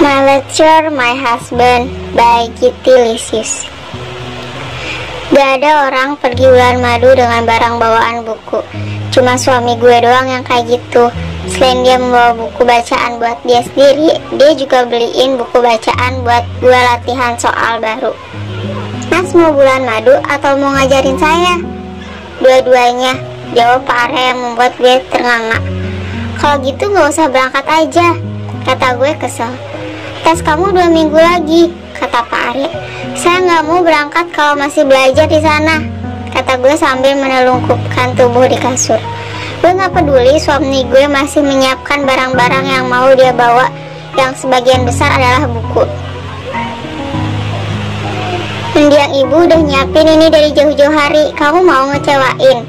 My Lecture, My Husband by Kitty Lysius. Gak ada orang pergi bulan madu dengan barang bawaan buku. Cuma suami gue doang yang kayak gitu. Selain dia membawa buku bacaan buat dia sendiri, dia juga beliin buku bacaan buat gue latihan soal baru. Mas mau bulan madu atau mau ngajarin saya? Dua-duanya, jawab Pak Arya yang membuat gue ternganga. Kalau gitu gak usah berangkat aja, kata gue kesel. Tes kamu 2 minggu lagi, kata Pak Arya. Saya nggak mau berangkat kalau masih belajar di sana, kata gue sambil menelungkupkan tubuh di kasur. Gue nggak peduli suami gue masih menyiapkan barang-barang yang mau dia bawa, yang sebagian besar adalah buku. Mendiang ibu udah nyiapin ini dari jauh-jauh hari, kamu mau ngecewain?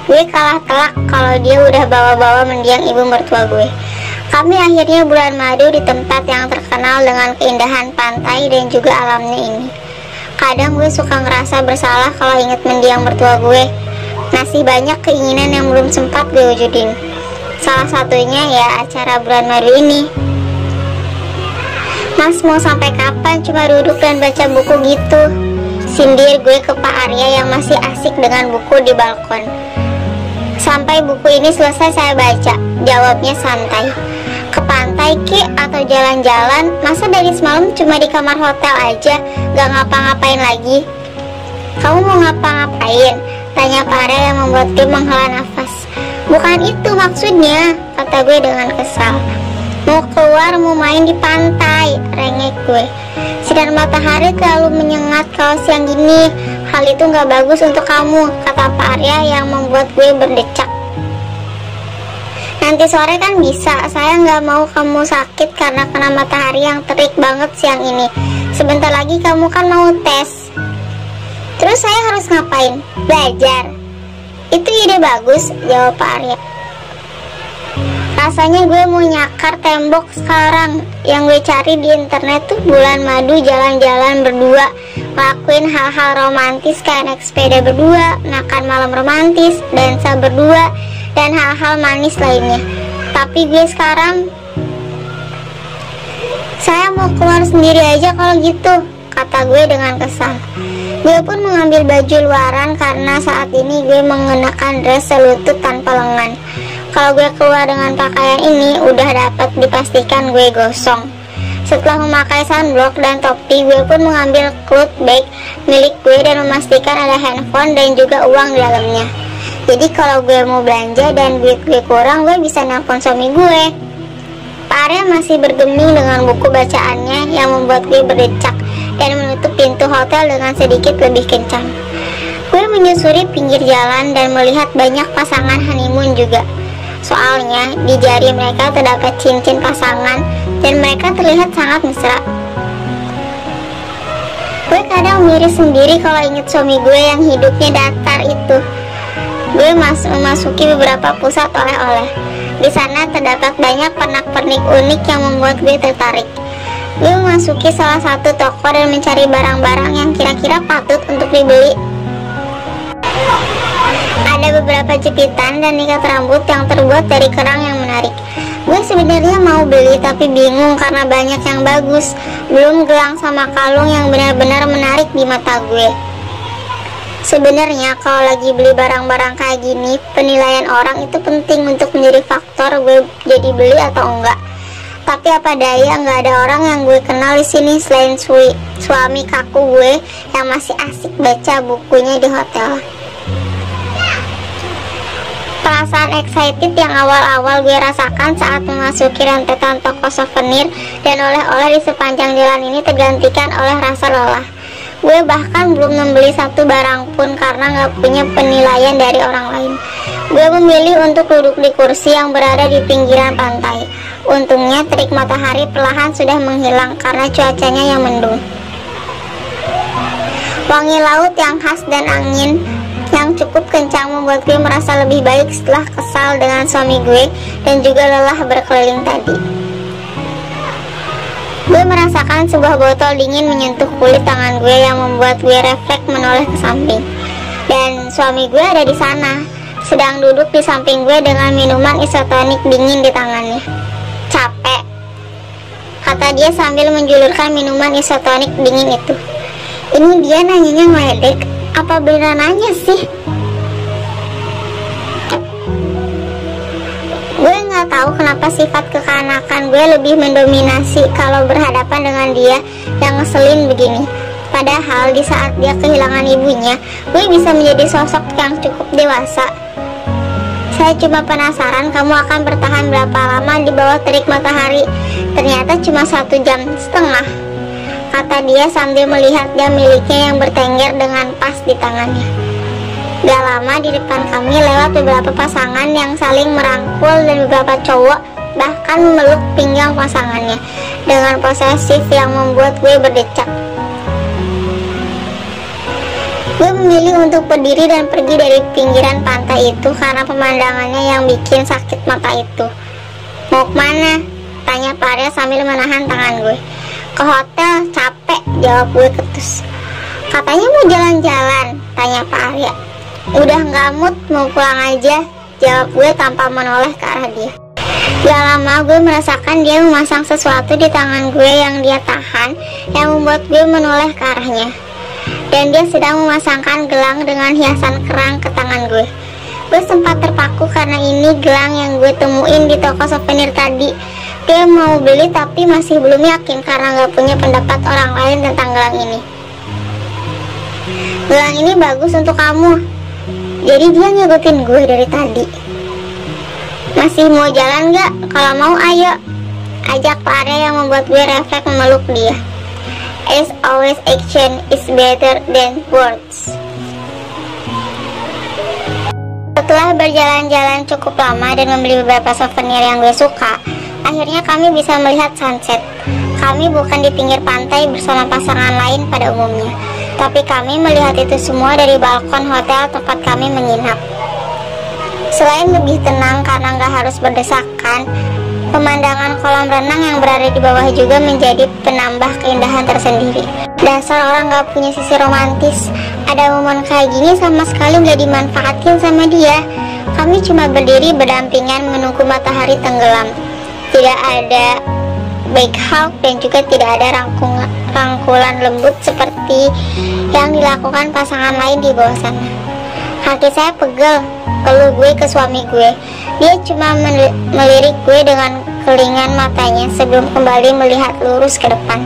Gue kalah telak kalau dia udah bawa-bawa mendiang ibu mertua gue. Kami akhirnya bulan madu di tempat yang terkenal dengan keindahan pantai dan juga alamnya ini. Kadang gue suka ngerasa bersalah kalau inget mendiang mertua gue. Masih banyak keinginan yang belum sempat gue wujudin. Salah satunya ya acara bulan madu ini. Mas mau sampai kapan cuma duduk dan baca buku gitu? Sindir gue ke Pak Arya yang masih asik dengan buku di balkon. Sampai buku ini selesai saya baca, jawabnya santai. Ke pantai Ki atau jalan-jalan, masa dari semalam cuma di kamar hotel aja, gak ngapa-ngapain lagi? Kamu mau ngapa-ngapain? Tanya Pak Arya yang membuat gue menghela nafas. Bukan itu maksudnya, kata gue dengan kesal. Mau keluar, mau main di pantai, rengek gue. Sinar matahari terlalu menyengat kalau siang gini. Hal itu gak bagus untuk kamu, kata Pak Arya yang membuat gue berdecak. Nanti sore kan bisa, saya nggak mau kamu sakit karena kena matahari yang terik banget siang ini. Sebentar lagi kamu kan mau tes. Terus saya harus ngapain? Belajar. Itu ide bagus, jawab Pak Arya. Rasanya gue mau nyakar tembok sekarang. Yang gue cari di internet tuh bulan madu jalan-jalan berdua, ngelakuin hal-hal romantis kayak naik sepeda berdua, makan malam romantis, dansa berdua, dan hal-hal manis lainnya. Tapi gue sekarang, saya mau keluar sendiri aja kalau gitu, kata gue dengan kesal. Gue pun mengambil baju luaran karena saat ini gue mengenakan dress selutut tanpa lengan. Kalau gue keluar dengan pakaian ini, udah dapat dipastikan gue gosong. Setelah memakai sunblock dan topi, gue pun mengambil cloth bag milik gue dan memastikan ada handphone dan juga uang di dalamnya. Jadi kalau gue mau belanja dan duit gue kurang, gue bisa nelpon suami gue. Pak Arya masih bergeming dengan buku bacaannya yang membuat gue berdecak dan menutup pintu hotel dengan sedikit lebih kencang. Gue menyusuri pinggir jalan dan melihat banyak pasangan honeymoon juga. Soalnya di jari mereka terdapat cincin pasangan dan mereka terlihat sangat mesra. Gue kadang miris sendiri kalau inget suami gue yang hidupnya datar itu. Gue memasuki beberapa pusat oleh-oleh. Di sana terdapat banyak pernak-pernik unik yang membuat gue tertarik. Gue memasuki salah satu toko dan mencari barang-barang yang kira-kira patut untuk dibeli. Ada beberapa jepitan dan ikat rambut yang terbuat dari kerang yang menarik. Gue sebenarnya mau beli tapi bingung karena banyak yang bagus. Belum gelang sama kalung yang benar-benar menarik di mata gue. Sebenarnya kalau lagi beli barang-barang kayak gini, penilaian orang itu penting untuk menjadi faktor gue jadi beli atau enggak. Tapi apa daya, nggak ada orang yang gue kenal di sini selain suami kaku gue yang masih asik baca bukunya di hotel. Perasaan excited yang awal-awal gue rasakan saat memasuki rentetan toko souvenir dan oleh-oleh di sepanjang jalan ini tergantikan oleh rasa lelah. Gue bahkan belum membeli satu barang pun karena gak punya penilaian dari orang lain. Gue memilih untuk duduk di kursi yang berada di pinggiran pantai. Untungnya terik matahari perlahan sudah menghilang karena cuacanya yang mendung. Wangi laut yang khas dan angin yang cukup kencang membuat gue merasa lebih baik setelah kesal dengan suami gue dan juga lelah berkeliling tadi. Gue merasakan sebuah botol dingin menyentuh kulit tangan gue yang membuat gue refleks menoleh ke samping. Dan suami gue ada di sana, sedang duduk di samping gue dengan minuman isotonik dingin di tangannya. Capek, kata dia sambil menjulurkan minuman isotonik dingin itu. Ini dia nanyanya ngeledek, apa beneran nanya sih? Gue nggak tahu kenapa sifat kekanakan gue lebih mendominasi kalau berhadapan dengan dia yang ngeselin begini. Padahal di saat dia kehilangan ibunya, gue bisa menjadi sosok yang cukup dewasa. Saya cuma penasaran kamu akan bertahan berapa lama di bawah terik matahari. Ternyata cuma 1,5 jam, kata dia sambil melihat jam miliknya yang bertengger dengan pas di tangannya. Gak lama di depan kami lewat beberapa pasangan yang saling merangkul dan beberapa cowok bahkan memeluk pinggang pasangannya dengan posesif yang membuat gue berdecak. Gue memilih untuk berdiri dan pergi dari pinggiran pantai itu karena pemandangannya yang bikin sakit mata itu. Mau kemana? Tanya Pak Arya sambil menahan tangan gue. Ke hotel, capek, jawab gue ketus. Katanya mau jalan-jalan, tanya Pak Arya. Udah nggak mood, mau pulang aja, jawab gue tanpa menoleh ke arah dia. Gak lama gue merasakan dia memasang sesuatu di tangan gue yang dia tahan, yang membuat gue menoleh ke arahnya. Dan dia sedang memasangkan gelang dengan hiasan kerang ke tangan gue. Gue sempat terpaku karena ini gelang yang gue temuin di toko souvenir tadi. Gue mau beli tapi masih belum yakin karena gak punya pendapat orang lain tentang gelang ini. Gelang ini bagus untuk kamu. Jadi dia ngikutin gue dari tadi. Masih mau jalan gak? Kalau mau ayo, ajak Pak Arya yang membuat gue refleks memeluk dia. As always, action is better than words. Setelah berjalan-jalan cukup lama dan membeli beberapa souvenir yang gue suka, akhirnya kami bisa melihat sunset. Kami bukan di pinggir pantai bersama pasangan lain pada umumnya, tapi kami melihat itu semua dari balkon hotel tempat kami menginap. Selain lebih tenang karena nggak harus berdesakan, pemandangan kolam renang yang berada di bawah juga menjadi penambah keindahan tersendiri. Dasar orang gak punya sisi romantis. Ada momen kayak gini sama sekali gak dimanfaatin sama dia. Kami cuma berdiri berdampingan menunggu matahari tenggelam. Tidak ada back hug dan juga tidak ada rangkulan lembut seperti yang dilakukan pasangan lain di bawah sana. Kaki saya pegel, keluh gue ke suami gue. Dia cuma melirik gue dengan kelingan matanya sebelum kembali melihat lurus ke depan.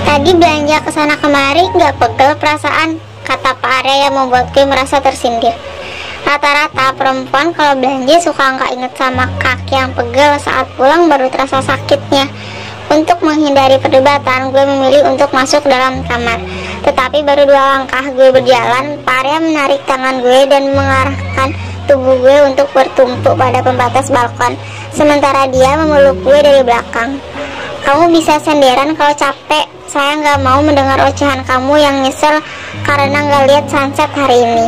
Tadi belanja kesana kemari gak pegel perasaan, kata Pak Arya yang membuat gue merasa tersindir. Rata-rata perempuan kalau belanja suka gak inget sama kaki yang pegel, saat pulang baru terasa sakitnya. Untuk menghindari perdebatan, gue memilih untuk masuk dalam kamar. Tetapi baru 2 langkah gue berjalan, Pak Arya menarik tangan gue dan mengarahkan tubuh gue untuk bertumpuk pada pembatas balkon, sementara dia memeluk gue dari belakang. Kamu bisa senderan kalau capek. Saya nggak mau mendengar ocehan kamu yang nyesel karena nggak lihat sunset hari ini.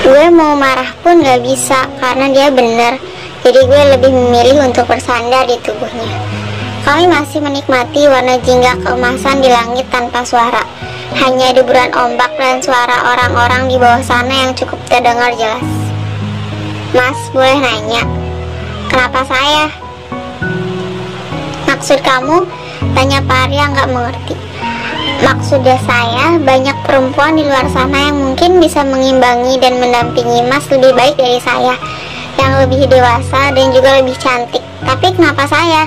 Gue mau marah pun nggak bisa karena dia bener. Jadi gue lebih memilih untuk bersandar di tubuhnya. Kami masih menikmati warna jingga keemasan di langit tanpa suara. Hanya deburan ombak dan suara orang-orang di bawah sana yang cukup terdengar jelas. Mas, boleh nanya, kenapa saya? Maksud kamu? Tanya Pak Arya nggak mengerti. Maksudnya saya, banyak perempuan di luar sana yang mungkin bisa mengimbangi dan mendampingi Mas lebih baik dari saya, yang lebih dewasa dan juga lebih cantik. Tapi kenapa saya?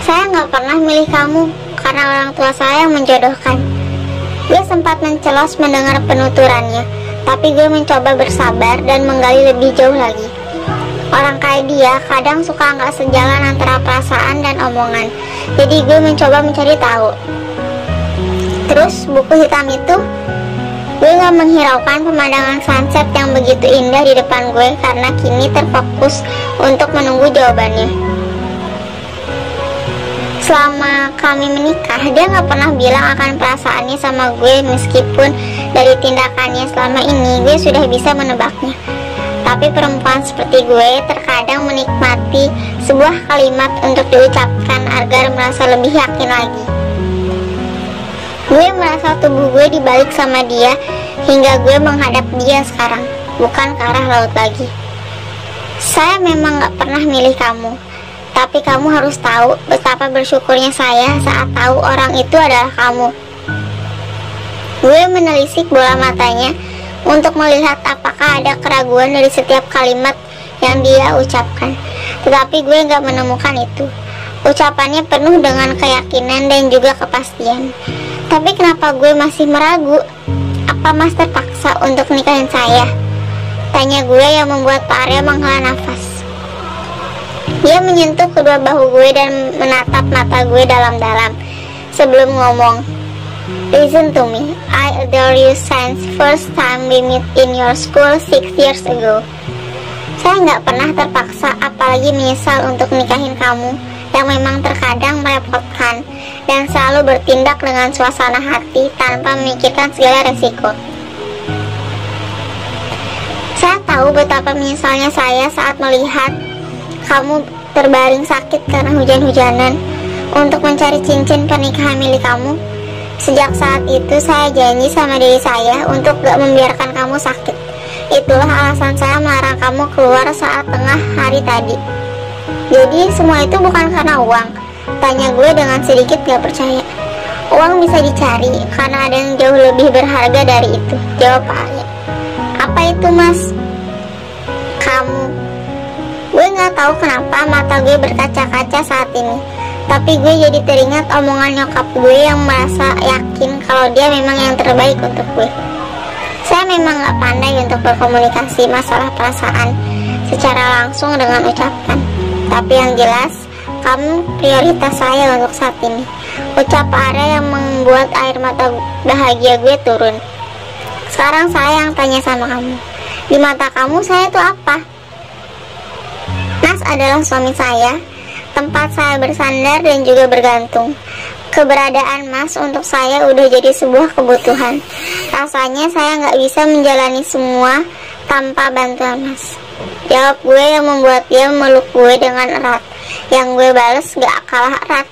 Saya nggak pernah milih kamu karena orang tua saya yang menjodohkan. Gue sempat mencelos mendengar penuturannya, tapi gue mencoba bersabar dan menggali lebih jauh lagi. Orang kayak dia kadang suka nggak sejalan antara perasaan dan omongan. Jadi gue mencoba mencari tahu. Terus buku hitam itu, gue gak menghiraukan pemandangan sunset yang begitu indah di depan gue karena kini terfokus untuk menunggu jawabannya. Selama kami menikah, dia gak pernah bilang akan perasaannya sama gue, meskipun dari tindakannya selama ini gue sudah bisa menebaknya. Tapi perempuan seperti gue terkadang menikmati sebuah kalimat untuk diucapkan agar merasa lebih yakin lagi. Gue merasa tubuh gue dibalik sama dia hingga gue menghadap dia sekarang, bukan ke arah laut lagi. Saya memang gak pernah milih kamu, tapi kamu harus tahu betapa bersyukurnya saya saat tahu orang itu adalah kamu. Gue menelisik bola matanya untuk melihat apakah ada keraguan dari setiap kalimat yang dia ucapkan, tetapi gue gak menemukan itu. Ucapannya penuh dengan keyakinan dan juga kepastian. Tapi kenapa gue masih meragu? Apa Mas terpaksa untuk nikahin saya? Tanya gue yang membuat Pak Arya menghela nafas. Dia menyentuh kedua bahu gue dan menatap mata gue dalam-dalam sebelum ngomong. Listen to me, I adore you since first time we meet in your school 6 years ago. Saya nggak pernah terpaksa apalagi menyesal untuk nikahin kamu yang memang terkadang merepotkan dan selalu bertindak dengan suasana hati tanpa memikirkan segala resiko. Saya tahu betapa menyesalnya saya saat melihat kamu terbaring sakit karena hujan-hujanan untuk mencari cincin pernikahan milik kamu. Sejak saat itu saya janji sama diri saya untuk gak membiarkan kamu sakit. Itulah alasan saya melarang kamu keluar saat tengah hari tadi. Jadi semua itu bukan karena uang? Tanya gue dengan sedikit gak percaya. Uang bisa dicari karena ada yang jauh lebih berharga dari itu, jawab Pak Arya. Apa itu Mas? Kamu. Gue gak tahu kenapa mata gue berkaca-kaca saat ini, tapi gue jadi teringat omongan nyokap gue yang merasa yakin kalau dia memang yang terbaik untuk gue. Saya memang gak pandai untuk berkomunikasi masalah perasaan secara langsung dengan ucapan, tapi yang jelas kamu prioritas saya untuk saat ini, ucap Pak Arya yang membuat air mata bahagia gue turun. Sekarang saya yang tanya sama kamu, di mata kamu saya itu apa? Mas adalah suami saya, tempat saya bersandar dan juga bergantung. Keberadaan Mas untuk saya udah jadi sebuah kebutuhan. Rasanya saya nggak bisa menjalani semua tanpa bantuan Mas, jawab gue yang membuat dia memeluk gue dengan erat. Yang gue bales gak kalah erat.